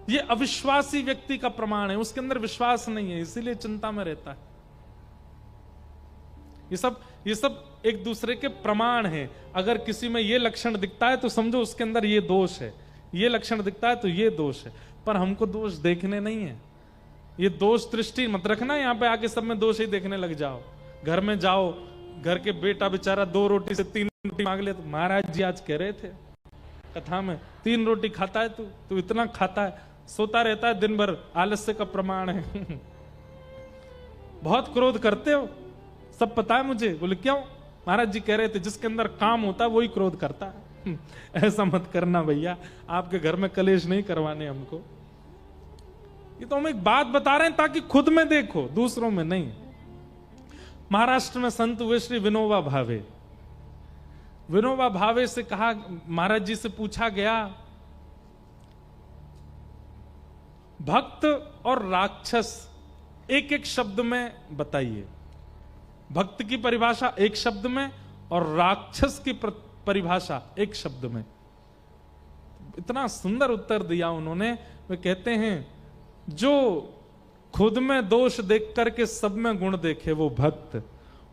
ये अविश्वासी व्यक्ति का प्रमाण है, उसके अंदर विश्वास नहीं है, इसीलिए चिंता में रहता है। ये सब एक दूसरे के प्रमाण हैं। अगर किसी में ये लक्षण दिखता है तो समझो उसके अंदर ये दोष है, ये लक्षण दिखता है तो ये दोष है। पर हमको दोष देखने नहीं है। ये दोष दृष्टि मत रखना, यहां पे आके सब में दोष ही देखने लग जाओ। घर में जाओ, घर के बेटा बेचारा 2 रोटी से 3 रोटी मांग ले, तो महाराज जी आज कह रहे थे कथा में 3 रोटी खाता है तू इतना खाता है, सोता रहता है दिन भर, आलस्य का प्रमाण है। बहुत क्रोध करते हो, सब पता है मुझे। बोले क्यों? महाराज जी कह रहे थे जिसके अंदर काम होता है वही क्रोध करता है। ऐसा मत करना भैया, आपके घर में कलेश नहीं करवाने हमको। ये तो हम एक बात बता रहे हैं ताकि खुद में देखो, दूसरों में नहीं। महाराष्ट्र में संत हुए श्री विनोबा भावे। विनोबा भावे से कहा, महाराज जी से पूछा गया, भक्त और राक्षस एक एक शब्द में बताइए। भक्त की परिभाषा एक शब्द में और राक्षस की परिभाषा एक शब्द में। इतना सुंदर उत्तर दिया उन्होंने। वे कहते हैं जो खुद में दोष देख करके सब में गुण देखे वो भक्त,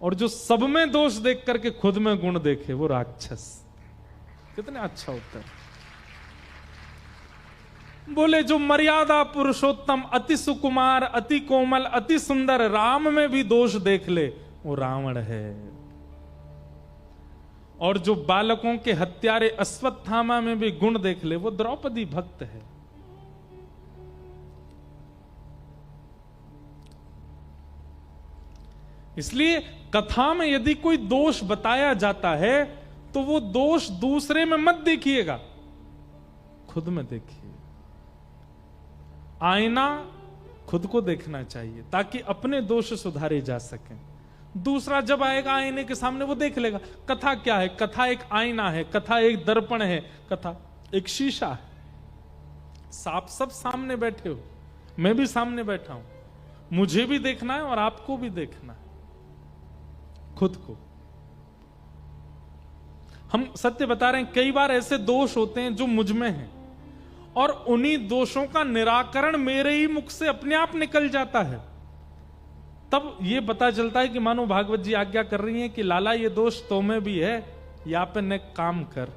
और जो सब में दोष देख करके खुद में गुण देखे वो राक्षस। कितना अच्छा उत्तर। बोले जो मर्यादा पुरुषोत्तम, अति सुकुमार, अति कोमल, अति सुंदर राम में भी दोष देख ले वो रावण है। और जो बालकों के हत्यारे अश्वत्थामा में भी गुण देख ले वो द्रौपदी भक्त है। इसलिए कथा में यदि कोई दोष बताया जाता है तो वो दोष दूसरे में मत देखिएगा, खुद में देखिए। आईना खुद को देखना चाहिए ताकि अपने दोष सुधारे जा सकें। दूसरा जब आएगा आईने के सामने वो देख लेगा। कथा क्या है? कथा एक आईना है, कथा एक दर्पण है, कथा एक शीशा है। आप सब सामने बैठे हो, मैं भी सामने बैठा हूं, मुझे भी देखना है और आपको भी देखना है, खुद को। हम सत्य बता रहे हैं, कई बार ऐसे दोष होते हैं जो मुझ में हैं और उन्हीं दोषों का निराकरण मेरे ही मुख से अपने आप निकल जाता है। तब यह पता चलता है कि मानो भागवत जी आज्ञा कर रही हैं कि लाला ये दोष तो में भी है, या पे ने काम कर।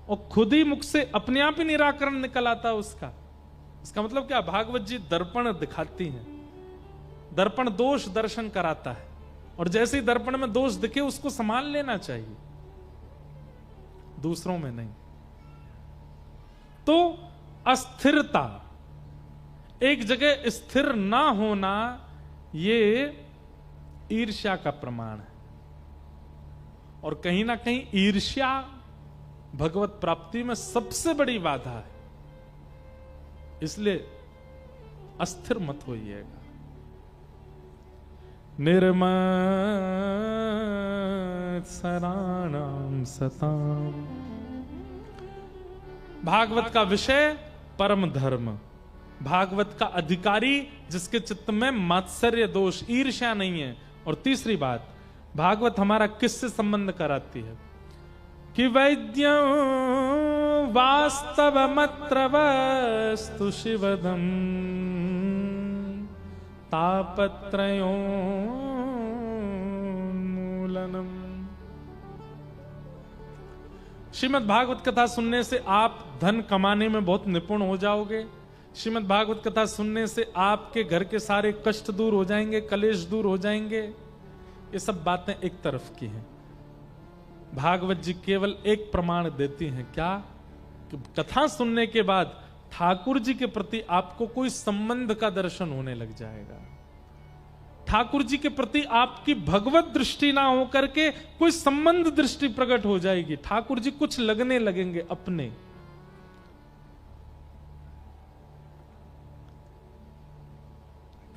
और खुद ही मुख से अपने आप ही निराकरण निकल आता है उसका। इसका मतलब क्या? भागवत जी दर्पण दिखाती हैं, दर्पण दोष दर्शन कराता है, और जैसे ही दर्पण में दोष दिखे उसको संभाल लेना चाहिए, दूसरों में नहीं। तो अस्थिरता, एक जगह स्थिर ना होना, ये ईर्ष्या का प्रमाण है। और कहीं ना कहीं ईर्ष्या भगवत प्राप्ति में सबसे बड़ी बाधा है। इसलिए अस्थिर मत होइएगा। निर्मत्सराणां सताम। भागवत का विषय परम धर्म, भागवत का अधिकारी जिसके चित्त में मात्सर्य दोष ईर्ष्या नहीं है। और तीसरी बात, भागवत हमारा किससे संबंध कराती है कि वैद्यं वास्तवमत्र वस्तु शिवदम् तापत्रयोन्मूलनम्। श्रीमद् भागवत कथा सुनने से आप धन कमाने में बहुत निपुण हो जाओगे। श्रीमद् भागवत कथा सुनने से आपके घर के सारे कष्ट दूर हो जाएंगे, कलेश दूर हो जाएंगे। ये सब बातें एक तरफ की हैं। भागवत जी केवल एक प्रमाण देती हैं, क्या? कि कथा सुनने के बाद ठाकुर जी के प्रति आपको कोई संबंध का दर्शन होने लग जाएगा। ठाकुर जी के प्रति आपकी भगवत दृष्टि ना हो करके कोई संबंध दृष्टि प्रकट हो जाएगी। ठाकुर जी कुछ लगने लगेंगे अपने।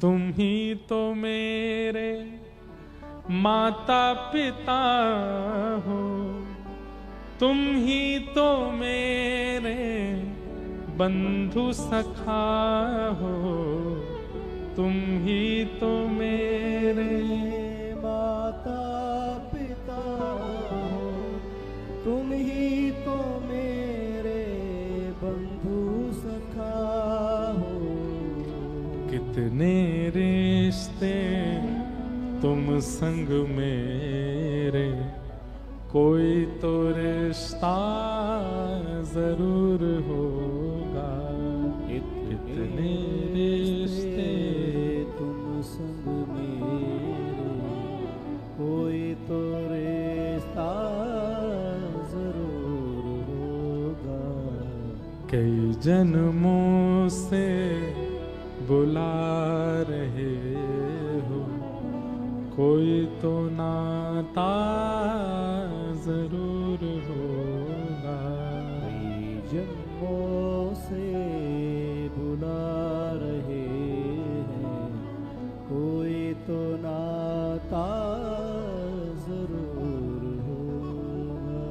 तुम ही तो मेरे माता पिता हो, तुम ही तो मेरे बंधु सखा हो, तुम ही तो मेरे माता पिता हो, तुम ही तो मेरे बंधु सखा कितने रिश्ते तुम संग मेरे, कोई तो रिश्ता जरूर होगा। कितने रिश्ते तुम संग मेरे, कोई तो रिश्ता जरूर होगा। कई जन्मों से बुला रहे हो, कोई तो नाता जरूर होगा। कई जन्मों से बुला रहे हैं, कोई तो नाता जरूर होगा।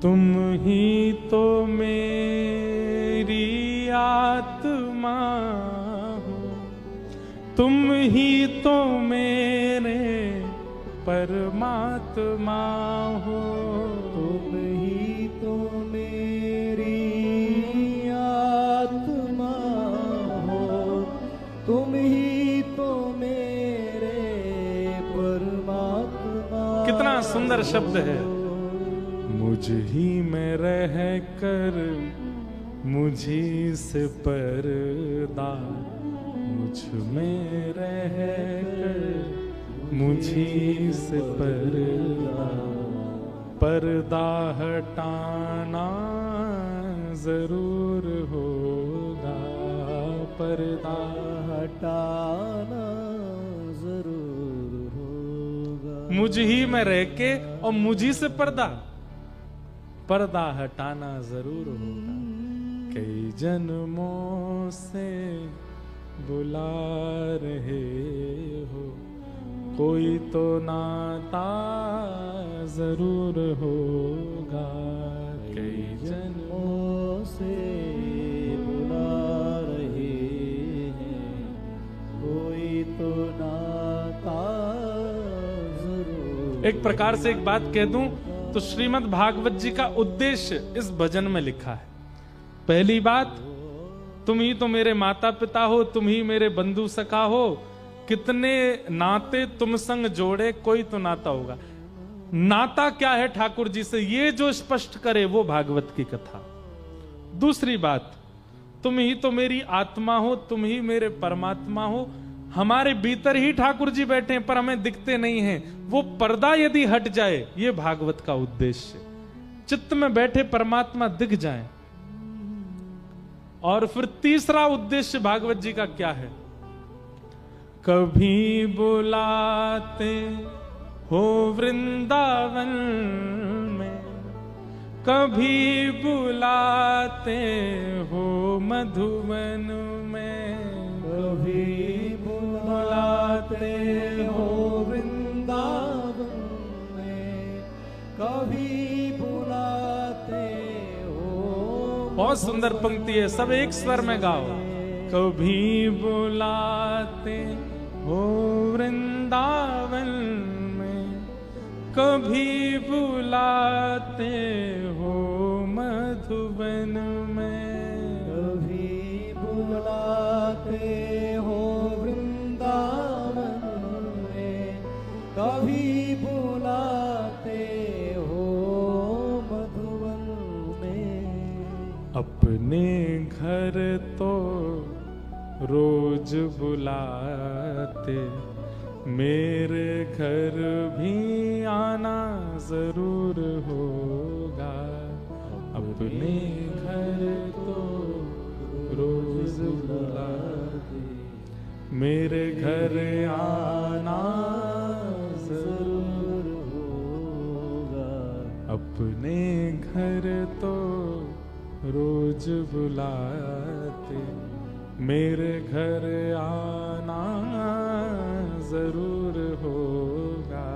तुम ही तो मेरी आत्मा हो, तुम ही तो मेरे परमात्मा हो। तुम ही तो मेरी आत्मा हो, तुम ही तो मेरे परमात्मा। कितना सुंदर शब्द है। मुझ ही में रह कर मुझी से पर्दा, मुझ में रह कर मुझी से पर्दा, पर्दा हटाना जरूर होगा। पर्दा हटाना जरूर होगा। मुझ ही में रह के और मुझी से पर्दा, पर्दा हटाना जरूर होगा। कई जन्मों से बुला रहे हो, कोई तो नाता जरूर होगा। कई जन्मों से बुला रहे हैं, कोई तो नाता जरूर। एक प्रकार से एक बात कह दूं तो श्रीमद् भागवत जी का उद्देश्य इस भजन में लिखा है। पहली बात, तुम ही तो मेरे माता पिता हो, तुम ही मेरे बंधु सखा हो, कितने नाते तुम संग जोड़े, कोई तो नाता होगा। नाता क्या है ठाकुर जी से, ये जो स्पष्ट करे वो भागवत की कथा। दूसरी बात, तुम ही तो मेरी आत्मा हो, तुम ही मेरे परमात्मा हो। हमारे भीतर ही ठाकुर जी बैठे हैं पर हमें दिखते नहीं हैं। वो पर्दा यदि हट जाए, ये भागवत का उद्देश्य। चित्त में बैठे परमात्मा दिख जाएं। और फिर तीसरा उद्देश्य भागवत जी का क्या है? कभी बुलाते हो वृंदावन में, कभी बुलाते हो मधुवन में, कभी बुलाते हो वृंदावन में, कभी बुलाते हो। बहुत सुंदर पंक्ति है, सब एक स्वर में गाओ। कभी बुलाते हो वृंदावन में, कभी बुलाते हो मधुबन में, कभी बुलाते हो वृंदावन में, कभी बुलाते हो मधुबन में। अपने घर तो रोज बुलाते, मेरे घर भी आना जरूर होगा। अपने घर तो रोज बुलाते, मेरे घर आना जरूर होगा। अपने घर तो रोज बुलाते, मेरे घर आना जरूर होगा।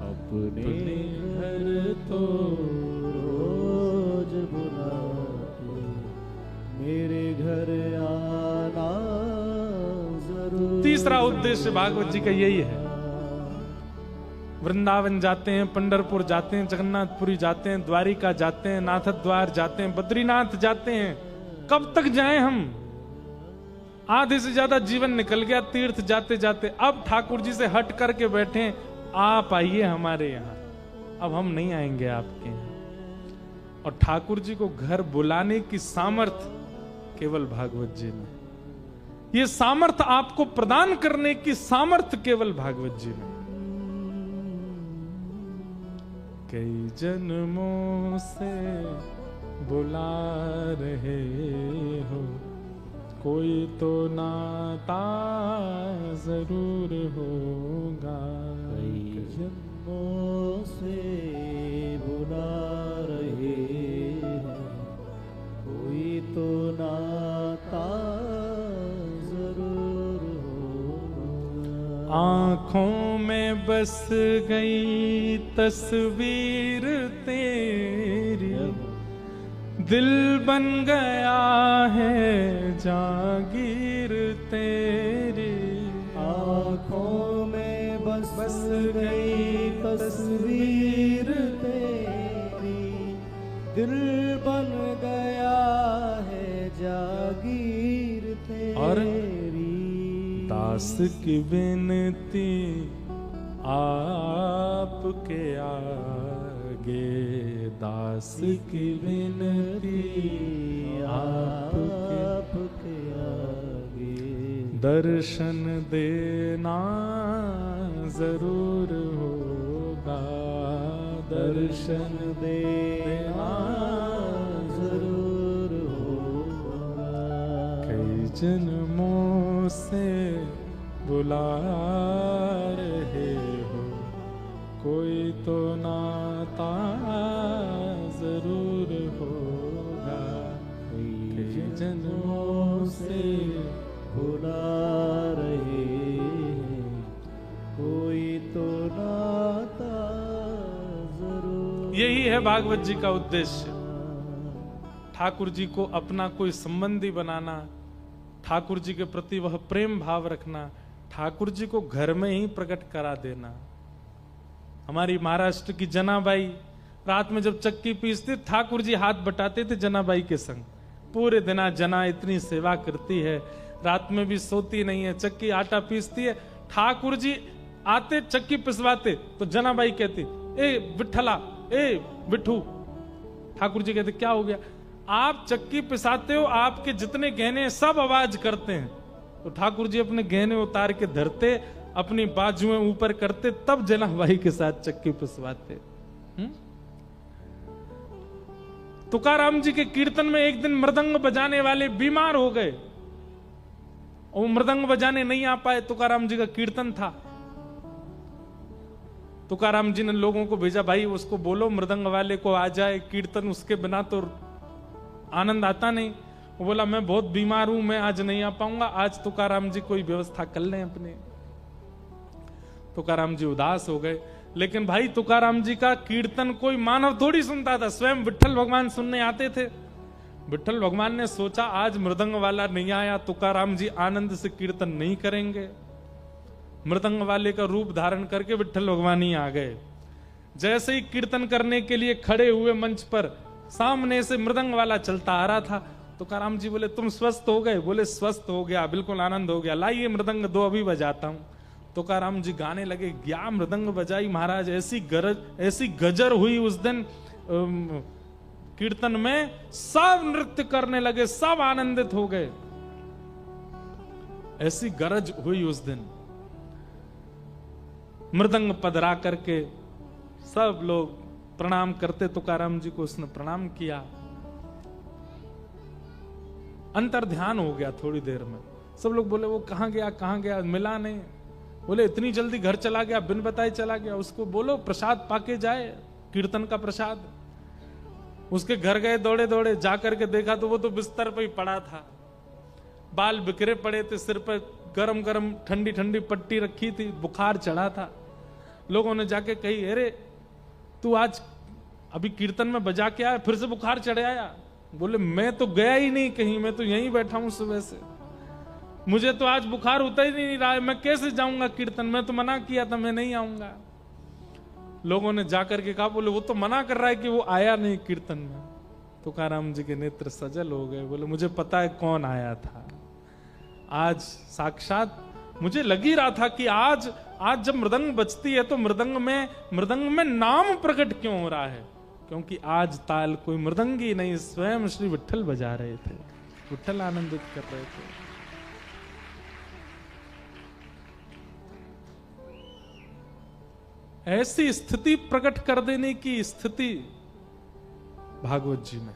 अपने घर तो रोज बुलाते, मेरे घर आना जरूर। तीसरा उद्देश्य भागवत जी का यही है। वृंदावन जाते हैं, पंढरपुर जाते हैं, जगन्नाथपुरी जाते हैं, द्वारिका जाते हैं, नाथ द्वार जाते हैं, बद्रीनाथ जाते हैं। कब तक जाएं हम? आधे से ज्यादा जीवन निकल गया तीर्थ जाते जाते, अब ठाकुर जी से हट करके बैठे, आप आइए हमारे यहाँ, अब हम नहीं आएंगे आपके यहाँ। और ठाकुर जी को घर बुलाने की सामर्थ केवल भागवत जी में, ये सामर्थ आपको प्रदान करने की सामर्थ केवल भागवत जी में। कई जन्मों से बुला रहे हो, कोई तो नाता जरूर होगा। कई जन्मों से बुला रहे हैं, कोई तो नाता जरूर होगा। आंखों में बस गई तस्वीर तेरी, दिल बन गया है जागीर तेरी। आँखों में बस गई तस्वीर तेरी, दिल बन गया है जागीर तेरी। और दास की विनती आपके आगे, दास की विनती आपके आगे, दर्शन देना जरूर होगा, दर्शन देना जरूर होगा। कई जन्मों से बुला रहे हो, कोई तो नाता जरूर होगा। कई जन्मों से बुला रहे हैं, कोई तो नाता जरूर। यही है भागवत जी का उद्देश्य, ठाकुर जी को अपना कोई संबंधी बनाना, ठाकुर जी के प्रति वह प्रेम भाव रखना, ठाकुर जी को घर में ही प्रकट करा देना। हमारी महाराष्ट्र की जनाबाई रात में जब चक्की पीसती, ठाकुर जी हाथ बटाते थे जनाबाई के संग। पूरे दिन जना इतनी सेवा करती है, रात में भी सोती नहीं है, चक्की आटा पीसती है। ठाकुर जी आते चक्की पिसवाते तो जनाबाई कहती, ए विठला, ए विठू। ठाकुर जी कहते क्या हो गया? आप चक्की पिसाते हो, आपके जितने गहने सब आवाज करते हैं। तो ठाकुर जी अपने गहने उतार के धरते, अपनी बाजुएं ऊपर करते, तब जनाबाई के साथ चक्की पिसवाते। तुकाराम जी के कीर्तन में एक दिन मृदंग बजाने वाले बीमार हो गए, और मृदंग बजाने नहीं आ पाए। तुकाराम जी का कीर्तन था, तुकाराम जी ने लोगों को भेजा, भाई उसको बोलो मृदंग वाले को आ जाए, कीर्तन उसके बिना तो आनंद आता नहीं। वो बोला मैं बहुत बीमार हूं, मैं आज नहीं आ पाऊंगा, आज तुकाराम जी कोई व्यवस्था कर लें अपने। तुकाराम जी उदास हो गए। लेकिन भाई तुकाराम जी का कीर्तन कोई मानव थोड़ी सुनता था, स्वयं विठल भगवान सुनने आते थे। विठल भगवान ने सोचा आज मृदंग वाला नहीं आया, तुकाराम जी आनंद से कीर्तन नहीं करेंगे। मृदंग वाले का रूप धारण करके विठल भगवान ही आ गए। जैसे ही कीर्तन करने के लिए खड़े हुए मंच पर, सामने से मृदंग वाला चलता आ रहा था। तुकाराम जी बोले तुम स्वस्थ हो गए? बोले स्वस्थ हो गया, बिल्कुल आनंद हो गया, लाइए मृदंग दो अभी बजाता हूं। तुकाराम जी गाने लगे, क्या मृदंग बजाई महाराज, ऐसी गजर हुई उस दिन कीर्तन में, सब नृत्य करने लगे, सब आनंदित हो गए, ऐसी गरज हुई उस दिन। मृदंग पधरा करके सब लोग प्रणाम करते, तुकाराम जी को उसने प्रणाम किया। अंतर ध्यान हो गया थोड़ी देर में। सब लोग बोले वो कहां गया, मिला नहीं। बोले इतनी जल्दी घर चला गया, बिन बताए चला गया, उसको बोलो प्रसाद पाके जाए, कीर्तन का प्रसाद। उसके घर गए दौड़े दौड़े, जाकर के देखा तो वो तो बिस्तर पे ही पड़ा था, बाल बिखरे पड़े थे, सिर पर गरम गरम ठंडी ठंडी पट्टी रखी थी, बुखार चढ़ा था। लोगों ने जाके कही, अरे तू आज अभी कीर्तन में बजा के आया, फिर से बुखार चढ़ आया? बोले मैं तो गया ही नहीं कहीं, मैं तो यहीं बैठा हूं सुबह से, मुझे तो आज बुखार उतर ही नहीं रहा है, मैं कैसे जाऊंगा कीर्तन, मैं तो मना किया था मैं नहीं आऊंगा। लोगों ने जाकर के कहा, बोले वो तो मना कर रहा है कि वो आया नहीं कीर्तन में। तुकाराम जी के नेत्र सजल हो गए, बोले मुझे पता है कौन आया था, आज साक्षात मुझे लग ही रहा था कि आज जब मृदंग बजती है तो मृदंग में नाम प्रकट क्यों हो रहा है, क्योंकि आज ताल कोई मृदंगी नहीं, स्वयं श्री विट्ठल बजा रहे थे, विट्ठल आनंदित कर रहे थे। ऐसी स्थिति प्रकट कर देने की स्थिति भागवत जी में,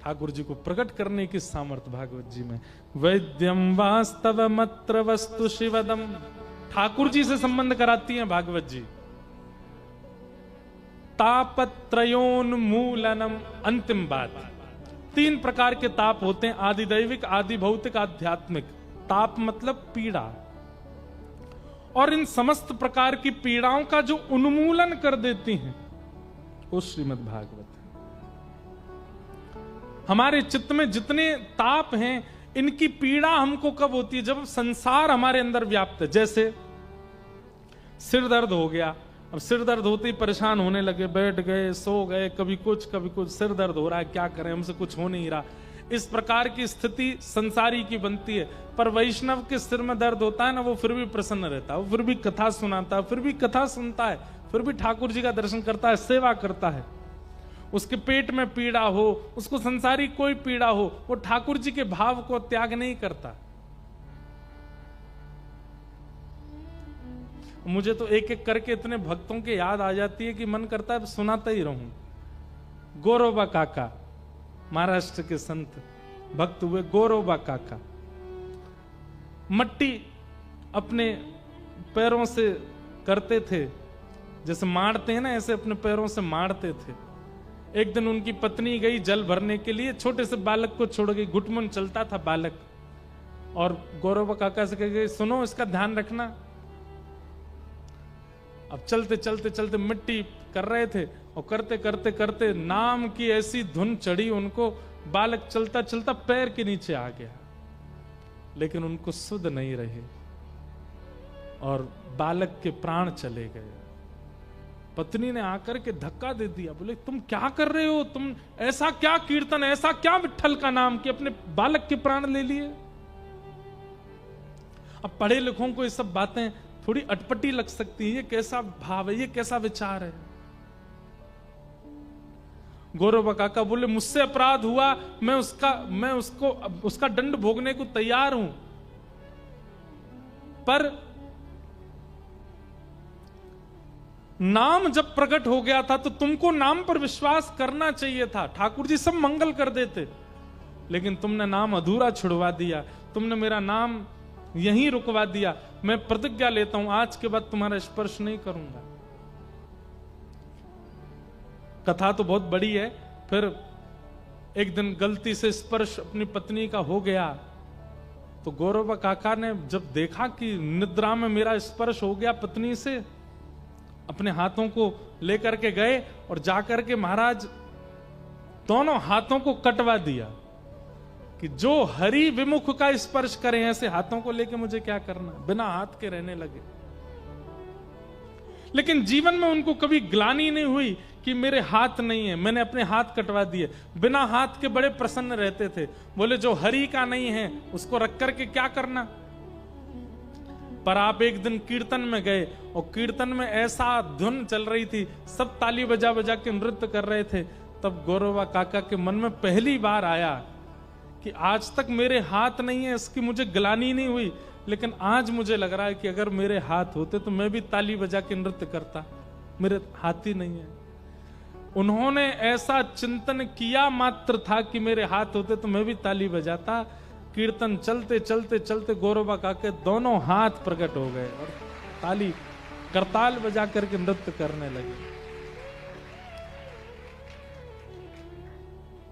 ठाकुर जी को प्रकट करने की सामर्थ्य भागवत जी में। वैद्यम वास्तव मत्र वस्तु शिवदम, ठाकुर जी से संबंध कराती हैं भागवत जी। तापत्रयोन्मूलनम, अंतिम बात, 3 प्रकार के ताप होते हैं, आदि दैविक, आदि भौतिक, आध्यात्मिक। ताप मतलब पीड़ा, और इन समस्त प्रकार की पीड़ाओं का जो उन्मूलन कर देती हैं वो श्रीमद् भागवत है। हमारे चित्त में जितने ताप हैं, इनकी पीड़ा हमको कब होती है? जब संसार हमारे अंदर व्याप्त है। जैसे सिर दर्द हो गया, अब सिर दर्द होते ही परेशान होने लगे, बैठ गए, सो गए, कभी कुछ सिर दर्द हो रहा है, क्या करें, हमसे कुछ हो नहीं रहा। इस प्रकार की स्थिति संसारी की बनती है। पर वैष्णव के सिर में दर्द होता है ना, वो फिर भी प्रसन्न रहता है, वो फिर भी कथा सुनाता है, फिर भी कथा सुनता है, फिर भी ठाकुर जी का दर्शन करता है, सेवा करता है। उसके पेट में पीड़ा हो, उसको संसारी कोई पीड़ा हो, वो ठाकुर जी के भाव को त्याग नहीं करता। मुझे तो एक एक करके इतने भक्तों के याद आ जाती है कि मन करता है सुनाता ही रहूं। गौरोबा काका, महाराष्ट्र के संत भक्त हुए गौरोबा काका, मट्टी अपने पैरों से करते थे, जैसे मारते हैं ना, ऐसे अपने पैरों से मारते थे। एक दिन उनकी पत्नी गई जल भरने के लिए, छोटे से बालक को छोड़ गई, घुटमुन चलता था बालक, और गौरोबा काका से कह गई, सुनो इसका ध्यान रखना। अब चलते चलते चलते मिट्टी कर रहे थे, और करते करते करते नाम की ऐसी धुन चढ़ी उनको, बालक चलता चलता पैर के नीचे आ गया, लेकिन उनको सुध नहीं रहे और बालक के प्राण चले गए। पत्नी ने आकर के धक्का दे दिया, बोले तुम क्या कर रहे हो, तुम ऐसा क्या कीर्तन, ऐसा क्या विट्ठल का नाम कि अपने बालक के प्राण ले लिए। अब पढ़े लिखों को ये सब बातें थोड़ी अटपटी लग सकती है, ये कैसा भाव है, ये कैसा विचार है। गौरव काका बोले मुझसे अपराध हुआ, मैं उसका दंड भोगने को तैयार हूं, पर नाम जब प्रकट हो गया था तो तुमको नाम पर विश्वास करना चाहिए था। ठाकुर जी सब मंगल कर देते, लेकिन तुमने नाम अधूरा छुड़वा दिया, तुमने मेरा नाम यहीं रुकवा दिया। मैं प्रतिज्ञा लेता हूं आज के बाद तुम्हारा स्पर्श नहीं करूंगा। कथा तो बहुत बड़ी है। फिर एक दिन गलती से स्पर्श अपनी पत्नी का हो गया, तो गौरव काका ने जब देखा कि निद्रा में मेरा स्पर्श हो गया पत्नी से, अपने हाथों को लेकर के गए और जाकर के महाराज दोनों हाथों को कटवा दिया कि जो हरि विमुख का स्पर्श करें, ऐसे हाथों को लेके मुझे क्या करना, बिना हाथ के रहने लगे। लेकिन जीवन में उनको कभी ग्लानि नहीं हुई कि मेरे हाथ नहीं है, मैंने अपने हाथ कटवा दिए। बिना हाथ के बड़े प्रसन्न रहते थे, बोले जो हरि का नहीं है उसको रख करके क्या करना। पर आप एक दिन कीर्तन में गए और कीर्तन में ऐसा धुन चल रही थी, सब ताली बजा बजा के नृत्य कर रहे थे, तब गौरवा काका के मन में पहली बार आया कि आज तक मेरे हाथ नहीं है, इसकी मुझे ग्लानि नहीं हुई, लेकिन आज मुझे लग रहा है कि अगर मेरे हाथ होते तो मैं भी ताली बजा के नृत्य करता, मेरे हाथ ही नहीं है। उन्होंने ऐसा चिंतन किया मात्र था कि मेरे हाथ होते तो मैं भी ताली बजाता। कीर्तन चलते चलते चलते गौरवा काके दोनों हाथ प्रकट हो गए और ताली करताल बजा करके नृत्य करने लगे।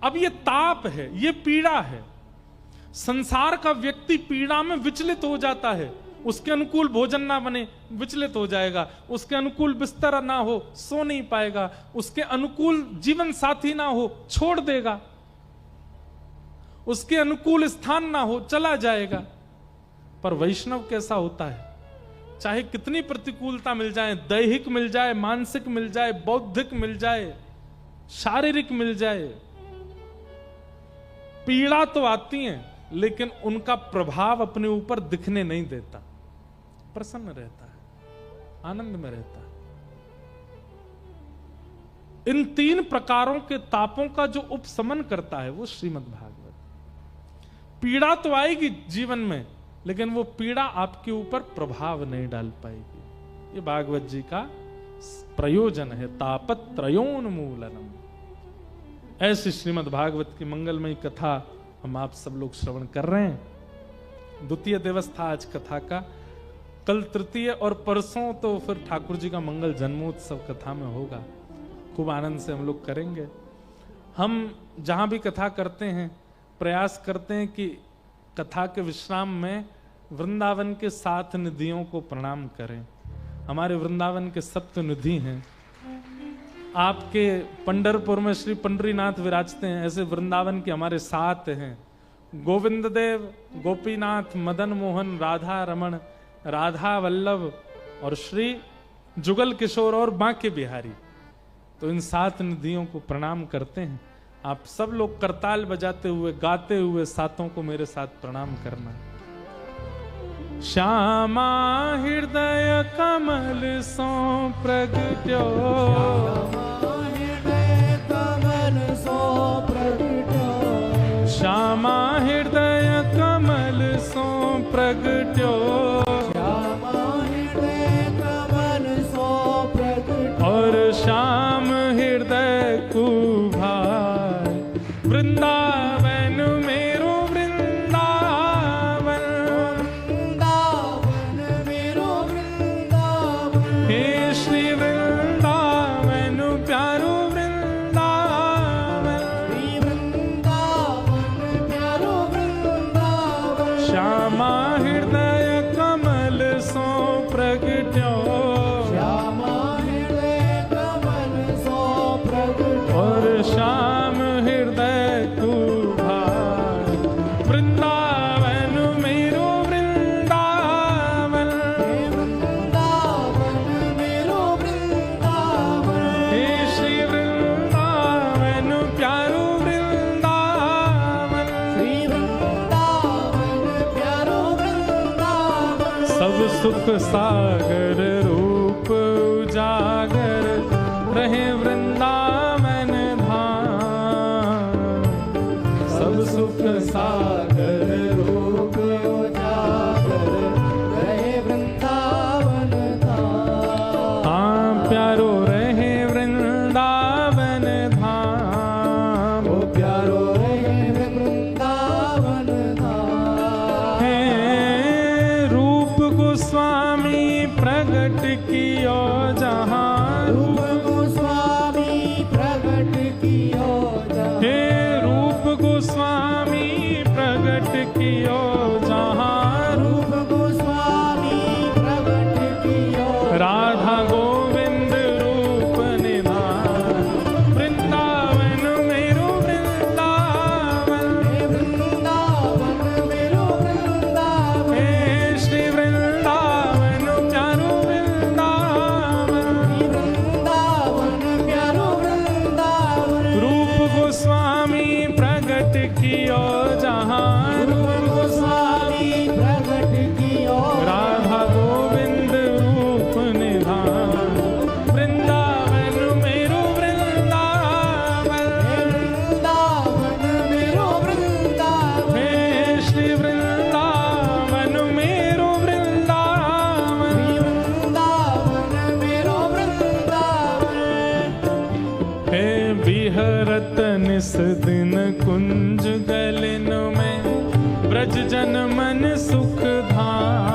अब ये ताप है, ये पीड़ा है। संसार का व्यक्ति पीड़ा में विचलित हो जाता है, उसके अनुकूल भोजन ना बने विचलित हो जाएगा, उसके अनुकूल बिस्तर ना हो सो नहीं पाएगा, उसके अनुकूल जीवन साथी ना हो छोड़ देगा, उसके अनुकूल स्थान ना हो चला जाएगा। पर वैष्णव कैसा होता है, चाहे कितनी प्रतिकूलता मिल जाए, दैहिक मिल जाए, मानसिक मिल जाए, बौद्धिक मिल जाए, शारीरिक मिल जाए, पीड़ा तो आती है, लेकिन उनका प्रभाव अपने ऊपर दिखने नहीं देता, प्रसन्न रहता है, आनंद में रहता है। इन 3 प्रकारों के तापों का जो उपशमन करता है वो श्रीमद् भागवत। पीड़ा तो आएगी जीवन में, लेकिन वो पीड़ा आपके ऊपर प्रभाव नहीं डाल पाएगी। ये भागवत जी का प्रयोजन है, तापत्रयोन्मूलनम। ऐसी श्रीमद् भागवत की मंगलमयी कथा हम आप सब लोग श्रवण कर रहे हैं। द्वितीय दिवस था आज कथा का, कल तृतीय और परसों तो फिर ठाकुर जी का मंगल जन्मोत्सव कथा में होगा। खूब आनंद से हम लोग करेंगे। हम जहां भी कथा करते हैं प्रयास करते हैं कि कथा के विश्राम में वृंदावन के 7 निधियों को प्रणाम करें। हमारे वृंदावन के सप्त निधि हैं। आपके पंढरपुर में श्री पंडरीनाथ विराजते हैं, ऐसे वृंदावन के हमारे 7 हैं। गोविंद देव, गोपीनाथ, मदन मोहन, राधा रमण, राधा वल्लभ और श्री जुगल किशोर और बांके बिहारी। तो इन 7 निधियों को प्रणाम करते हैं। आप सब लोग करताल बजाते हुए गाते हुए 7 को मेरे साथ प्रणाम करना। श्यामा हृदय कमल सो प्रगट्यो, श्यामा हृदय कमल सो प्रगट्यो, और श्याम हृदय कुभार। वृंदावन मेरो वृंदावन, मेरो वृंदावन, हे श्री वृंदावन प्यारो वृंदावन, प्यारो वृंदावन। श्यामा हृदय कमल सो प्रगट्यो, और श्याम हृदय कुभार। वृंदावन मेरो वृंदावन, मेरो वृंदावन, हे श्री वृंदावन प्यारो वृंदावन, श्री वृंदावन प्यारो वृंदावन। सब सुख सागर रूप उजागर रहे वृंदावन धाम। सब सुख सागर रूप उजागर रहे वृंदावन धाम। हाँ प्यारो रहे वृंदावन धाम, ओ प्यारो रहे वृंदावन धाम। है रूप गोस्वामी प्रगट कियो जहाँ, गोस्वामी प्रगट कियो जहाँ, रूप गोस्वामी प्रगट कियो, राधा गोविंद रूप निधान। वृंदावन मेरो वृंदावन, वृंदावन मेरो वृंदावन, हे श्री वृंदावन प्यारो वृंदावन, वृंदावन प्यारो वृंदावन। रूप गोस्वामी प्रगट कियो जहाँ, रूप गोस्वामी प्रगट कियो, राधा गोविंद रूप निधान। वृंदावन मेरो वृंदावन, वृंदावन मेरो वृंदावन, हे श्री वृंदावन मेरो वृंदावन, वृंदावन मेरो वृंदावन। हे विहरत निस दिन कुंज गलिन में, ब्रज जन मन सुख धाम।